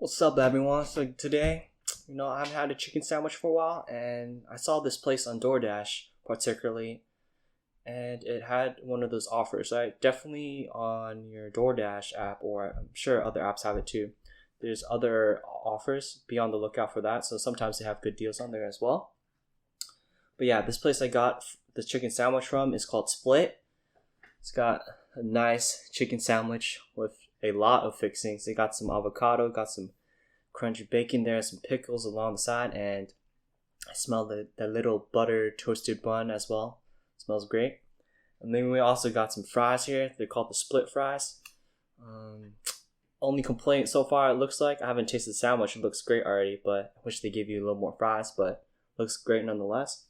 What's up, everyone? So today, I haven't had a chicken sandwich for a while, and I saw this place on DoorDash particularly, and it had one of those offers. Right, definitely on your DoorDash app, or I'm sure other apps have it too. There's other offers. Be on the lookout for that. So sometimes they have good deals on there as well. But yeah, this place I got the chicken sandwich from is called Split. It's got a nice chicken sandwich with a lot of fixings. They got some avocado, got some crunchy bacon there, some pickles along the side, and I smell the little butter toasted bun as well. It smells great. And then we also got some fries here. They're called the split fries. Only complaint so far, it looks like I haven't tasted the sandwich. It looks great already, but I wish they gave you a little more fries, but looks great nonetheless.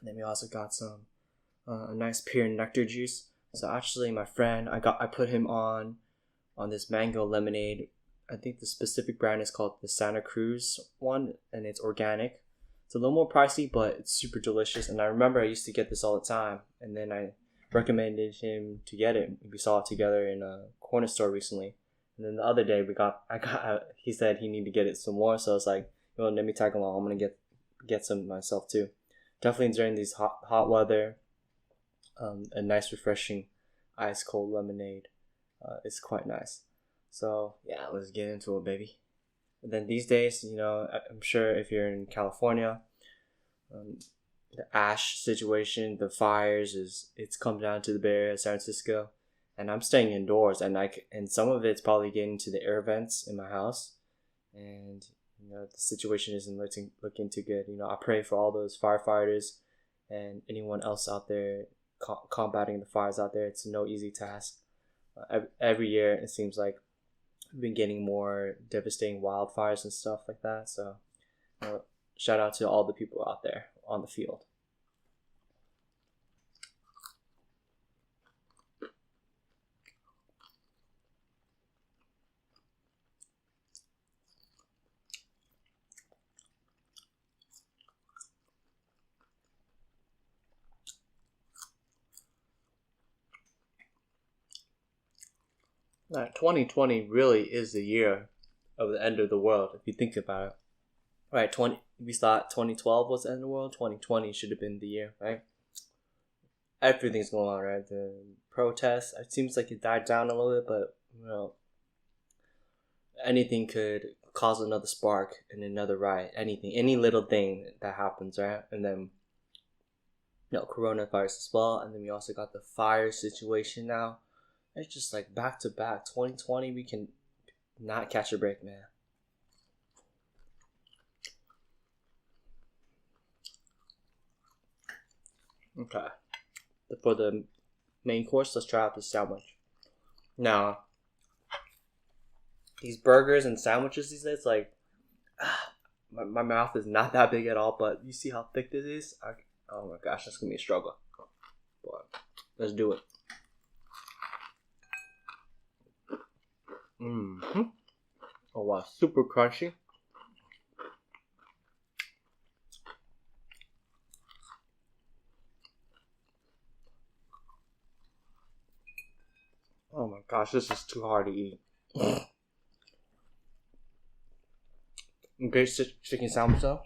And then we also got some a nice pear nectar juice. So actually, my friend, I put him on this mango lemonade. I think the specific brand is called the Santa Cruz one, and it's organic. It's a little more pricey, but it's super delicious. And I remember I used to get this all the time, and then I recommended him to get it. We saw it together in a corner store recently, and then the other day he said he needed to get it some more, so I was like, let me tag along. I'm gonna get some myself too. Definitely during these hot weather, a nice refreshing ice cold lemonade is quite nice. So yeah, let's get into it, baby. And then these days, I'm sure if you're in California, the ash situation, the fires it's come down to the Bay Area, San Francisco, and I'm staying indoors, and some of it's probably getting to the air vents in my house, and the situation isn't looking too good. I pray for all those firefighters and anyone else out there combating the fires out there. It's no easy task. Every year it seems like we've been getting more devastating wildfires and stuff like that. So shout out to all the people out there on the field. Now, 2020 really is the year of the end of the world, if you think about it. Right, we thought 2012 was the end of the world. 2020 should have been the year, right? Everything's going on, right? The protests, it seems like it died down a little bit, but anything could cause another spark and another riot. Anything, any little thing that happens, right? And then coronavirus as well, and then we also got the fire situation now. It's just like back to back. 2020, we can not catch a break, man. Okay. For the main course, let's try out this sandwich. Now, these burgers and sandwiches these days, my mouth is not that big at all, but you see how thick this is? Oh my gosh, that's going to be a struggle. But let's do it. Oh wow, super crunchy. Oh my gosh, this is too hard to eat. Great chicken sandwich though.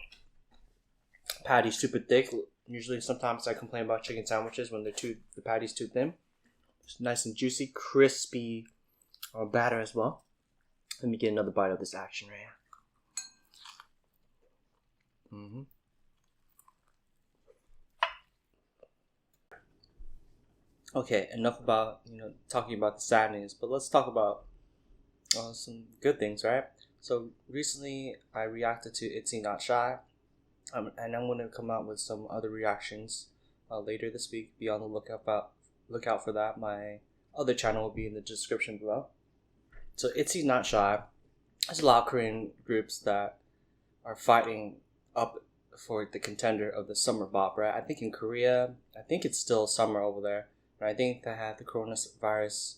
Patty's super thick. Usually, sometimes I complain about chicken sandwiches when the patty's too thin. It's nice and juicy, crispy batter as well. Let me get another bite of this action right here. Okay, enough about talking about the sadness, but let's talk about some good things, right? So recently I reacted to Itsy Not Shy, and I'm going to come out with some other reactions later this week. Be on the lookout for that. My other channel will be in the description below. So Itsy Not Shy, there's a lot of Korean groups that are fighting up for the contender of the summer bop, right? I think in Korea, I think it's still summer over there, but I think they have the coronavirus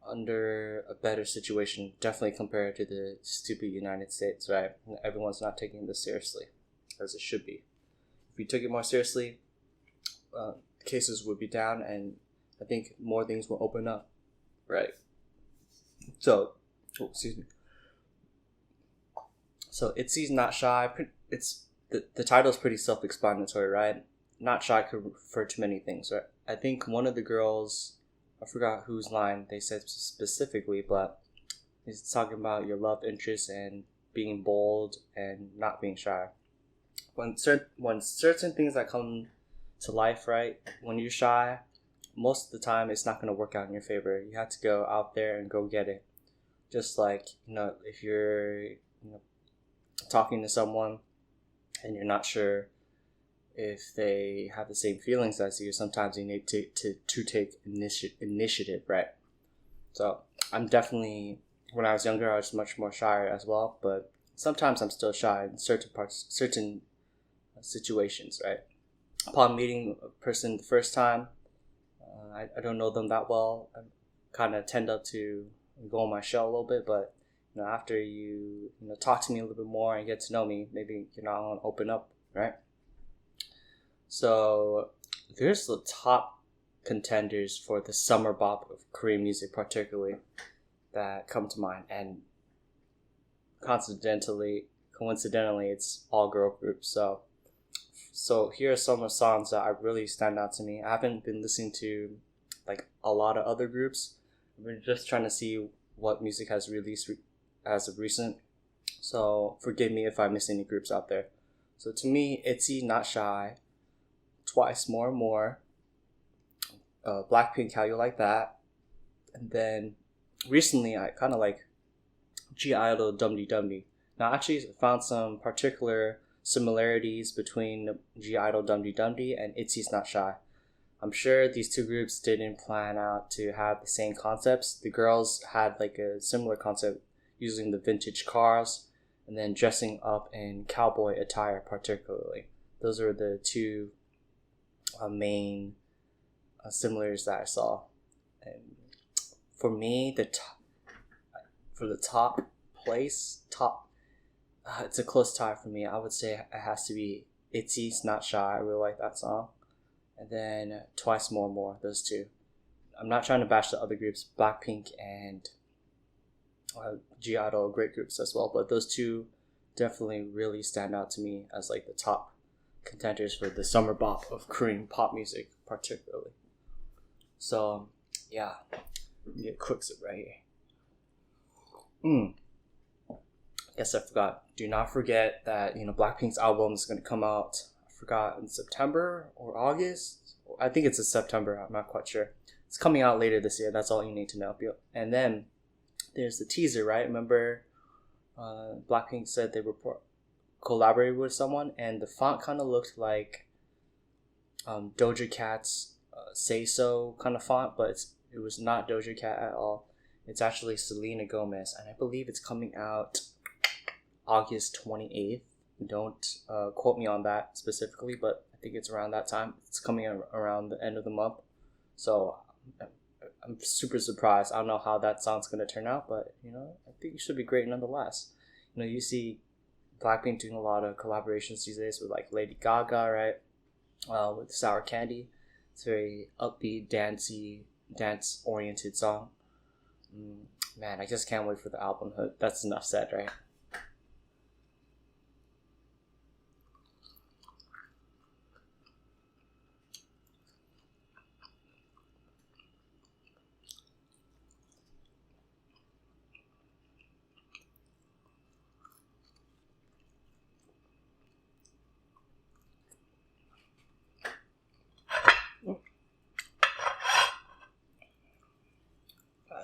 under a better situation, definitely compared to the stupid United States, right? Everyone's not taking this seriously, as it should be. If you took it more seriously, cases would be down, and I think more things will open up, right? So, excuse me. So Itzy's not shy. It's the title is pretty self-explanatory, right? Not shy could refer to many things, right? I think one of the girls, I forgot whose line they said specifically, but he's talking about your love interest and being bold and not being shy. When certain things that come to life, right? When you're shy, most of the time it's not going to work out in your favor. You have to go out there and go get it. Just like, if you're talking to someone and you're not sure if they have the same feelings as you, sometimes you need to take initiative, right? So I'm definitely, when I was younger, I was much more shy as well, but sometimes I'm still shy in certain situations, right? Upon meeting a person the first time, I don't know them that well. I kind of tend to go on my shell a little bit, but after you talk to me a little bit more and get to know me, maybe I want to open up, right? So there's the top contenders for the summer bop of Korean music, particularly, that come to mind, and coincidentally, it's all girl groups. So here are some of the songs that really stand out to me. I haven't been listening to like a lot of other groups. I've been just trying to see what music has released as of recent. So forgive me if I miss any groups out there. So to me, ITZY, Not Shy, Twice, More and More, Blackpink, How You Like That, and then recently I kind of like G-Idol, Dum Dee Dum Dee. Now I actually found some particular similarities between G-Idol, Dum Dee Dum Dee and ITZY's Not Shy. I'm sure these two groups didn't plan out to have the same concepts. The girls had like a similar concept using the vintage cars and then dressing up in cowboy attire particularly. Those are the two main similarities that I saw. And for me, for the top place, it's a close tie for me. I would say it has to be ITZY's Not Shy. I really like that song. And then Twice, More and More, those two. I'm not trying to bash the other groups. Blackpink and G-Idol are great groups as well, but those two definitely really stand out to me as like the top contenders for the summer bop of Korean pop music particularly. So yeah, get a quick sip right here. Guess I forgot. Do not forget that Blackpink's album is going to come out. I forgot, in September or August. I think it's in September. I'm not quite sure. It's coming out later this year. That's all you need to know. And then there's the teaser, right? Remember, Blackpink said they were collaborated with someone, and the font kind of looked like Doja Cat's Say So kind of font, but it was not Doja Cat at all. It's actually Selena Gomez, and I believe it's coming out August 28th. Don't quote me on that specifically, but I think it's around that time. It's coming around the end of the month. So I'm super surprised. I don't know how that song's going to turn out, but I think it should be great nonetheless. You see Blackpink doing a lot of collaborations these days with like Lady Gaga, right? With Sour Candy. It's a very upbeat, dance-oriented song. Man, I just can't wait for the album. That's enough said, right?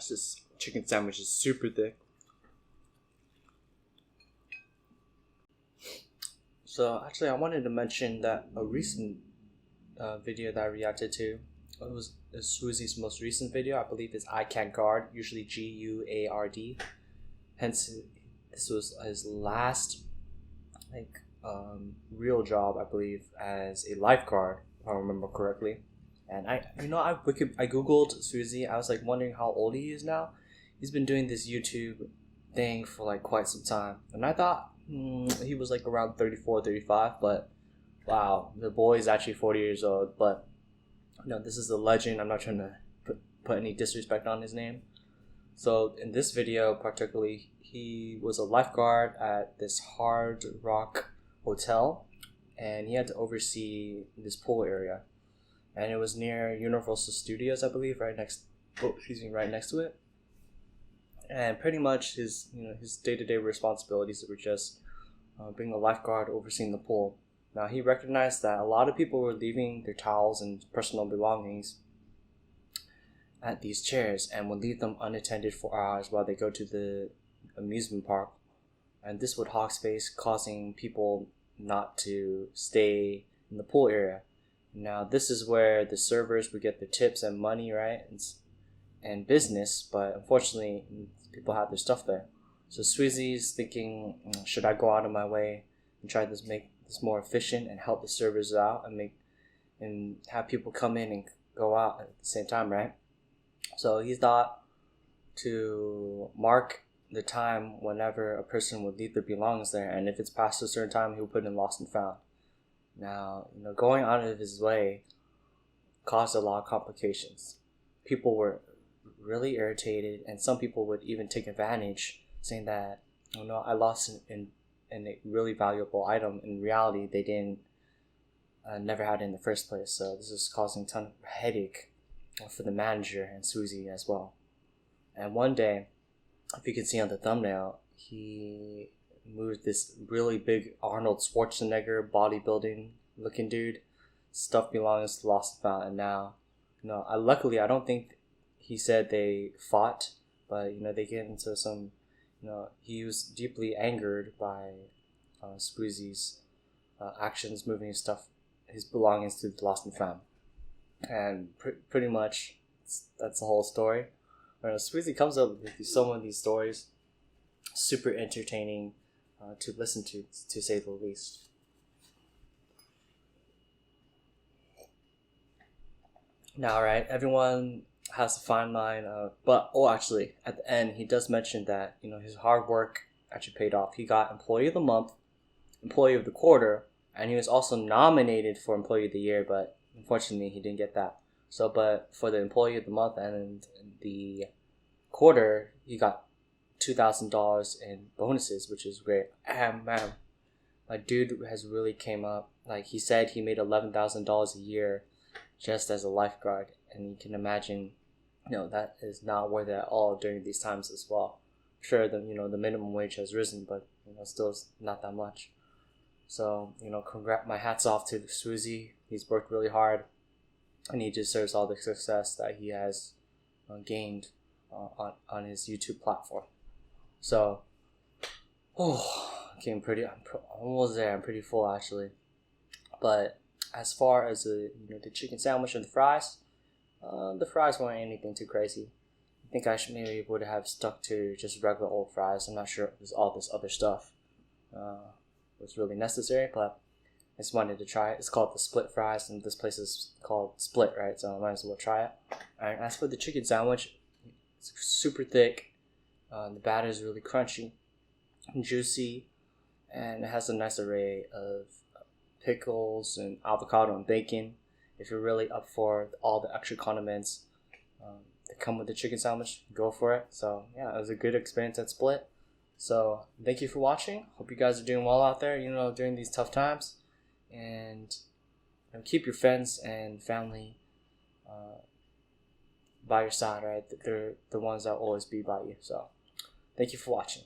This chicken sandwich is super thick. So actually, I wanted to mention that a recent video that I reacted to, it was Swoozy's most recent video. I believe it's I Can't Guard, usually Guard. Hence, this was his last real job, I believe, as a lifeguard, if I remember correctly. And I googled Swoozy. I was like wondering how old he is now. He's been doing this YouTube thing for like quite some time, and I thought he was like around 34, 35. But wow, the boy is actually 40 years old. But this is a legend. I'm not trying to put any disrespect on his name. So in this video particularly, he was a lifeguard at this Hard Rock hotel, and he had to oversee this pool area, and it was near Universal Studios, I believe, right next to it. And pretty much his day-to-day responsibilities were just being a lifeguard overseeing the pool. Now he recognized that a lot of people were leaving their towels and personal belongings at these chairs and would leave them unattended for hours while they go to the amusement park, and this would hog space, causing people not to stay in the pool area. Now this is where the servers would get their tips and money, right, and business, but unfortunately people had their stuff there. So Sweezy's thinking, should I go out of my way and try to make this more efficient and help the servers out and have people come in and go out at the same time, right? So he thought to mark the time whenever a person would leave their belongings there, and if it's past a certain time, he would put in lost and found. Now, going out of his way caused a lot of complications. People were really irritated, and some people would even take advantage, saying that, oh no, I lost a really valuable item. In reality, they didn't never had it in the first place. So this is causing a ton of headache for the manager and Susie as well. And one day, if you can see on the thumbnail, he moved this really big Arnold Schwarzenegger bodybuilding looking dude, stuff belongs to lost and found. And now, luckily I don't think he said they fought, but they get into some, he was deeply angered by Squeezy's actions, moving his belongings to the lost and found. And pretty much that's the whole story. Squeezy comes up with some of these stories, super entertaining to listen to say the least. Now, right, everyone has a fine line, but actually, at the end, he does mention that his hard work actually paid off. He got Employee of the Month, Employee of the Quarter, and he was also nominated for Employee of the Year, but unfortunately, he didn't get that. So, but for the Employee of the Month and the Quarter, he got $2,000 in bonuses, which is great. And man, my dude has really came up. Like he said, he made $11,000 a year just as a lifeguard, and you can imagine, that is not worth it at all during these times as well. Sure, the minimum wage has risen, but still not that much. So my hats off to Suzy. He's worked really hard, and he deserves all the success that he has gained on his YouTube platform. So, I'm almost there. I'm pretty full actually, but as far as the chicken sandwich and the fries weren't anything too crazy. I think I would have stuck to just regular old fries. I'm not sure if all this other stuff was really necessary, but I just wanted to try it. It's called the Split Fries, and this place is called Split, right? So I might as well try it. And as for the chicken sandwich, it's super thick. The batter is really crunchy and juicy, and it has a nice array of pickles and avocado and bacon. If you're really up for all the extra condiments that come with the chicken sandwich, go for it. So yeah, it was a good experience at Split. So thank you for watching. Hope you guys are doing well out there, during these tough times. And keep your friends and family by your side, right? They're the ones that will always be by you. So thank you for watching.